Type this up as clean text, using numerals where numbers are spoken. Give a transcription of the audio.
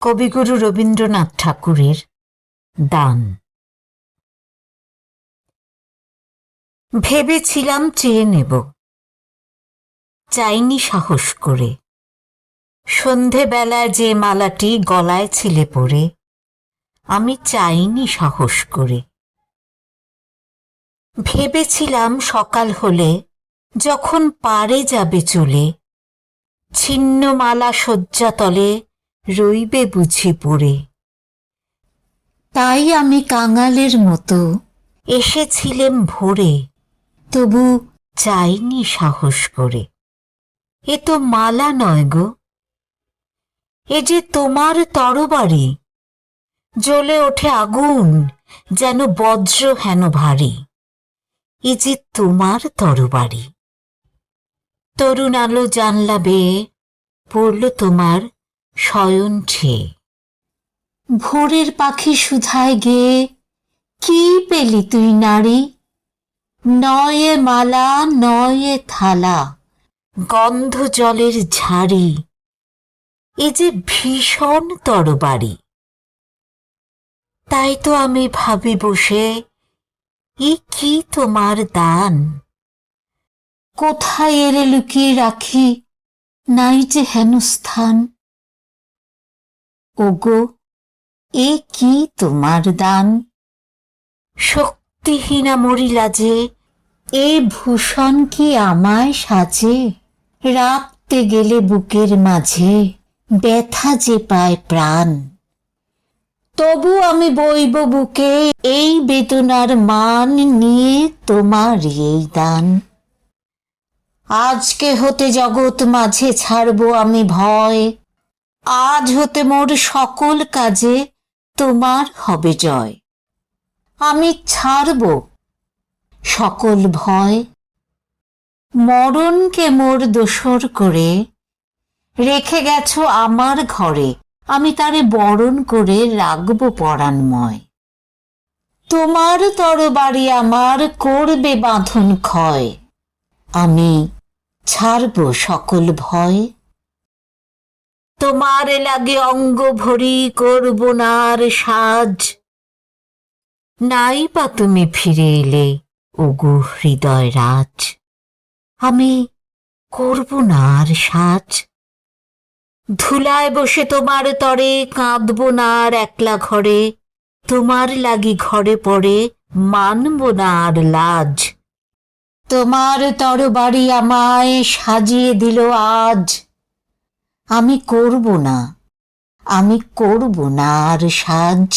কবিগুরু রবীন্দ্রনাথ ঠাকুরের দান। ভেবেছিলাম চেয়ে নেব, চাইনি সাহস করে। সন্ধেবেলায় যে মালাটি গলায় ছিলে পড়ে, আমি চাইনি সাহস করে। ভেবেছিলাম সকাল হলে যখন পারে যাবে চলে, ছিন্ন মালা শয্যাতলে রইবে বুঝি পড়ে। তাই আমি কাঙালের মতো এসেছিলেম ভোরে, তবু চাইনি সাহস করে। এ তো মালা নয় গো, এ যে তোমার তরবারি। জ্বলে ওঠে আগুন যেন বজ্র হেন ভারী, এ যে তোমার তরবারি। তরুণ আলো জানলা বেয়ে পড়ল তোমার শয়ন ছেয়ে। ভোরের পাখি সুধায় গেয়ে কি পেলি তুই নারী? নয়ে মালা নয়ে থালা, গন্ধ জলের ঝাড়ি, এ যে ভীষণ তরবারি। তাই তো আমি ভাবি বসে, এ কি তোমার দান? কোথায় এরে লুকিয়ে রাখি, নাই যে হেন স্থান। ওগো, এ কি তোমার দান? শক্তিহীনা মরিলা যে, এ ভূষণ কি আমায় সাজে? রাখতে গেলে বুকের মাঝে ব্যথা যে পায় প্রাণ। তবু আমি বইব বুকে এই বেদনার মান নিয়ে তোমার এই দান। আজকে হতে জগৎ মাঝে ছাড়ব আমি ভয়, আজ হতে মোর সকল কাজে তোমার হবে জয়। আমি ছাড়ব সকল ভয়, মরণকে মোর দোসর করে রেখে গেছো আমার ঘরে, আমি তারে বরণ করে রাখব পরাণময়। তোমার তরবারি আমার করবে বাঁধন ক্ষয়, আমি ছাড়ব সকল ভয়। তোমার লাগে অঙ্গ ভরি করব না আর সাজ, নাই বা তুমি ফিরে এলে ওগো হৃদয় রাজ। আমি করব না আর সাজ, ধুলায় বসে তোমার তরে কাঁদব না আর একলা ঘরে। তোমার লাগি ঘরে পড়ে মানব না আর লাজ। তোমার তরবারি আমায় সাজিয়ে দিল আজ, আমি করব না আর সাজ।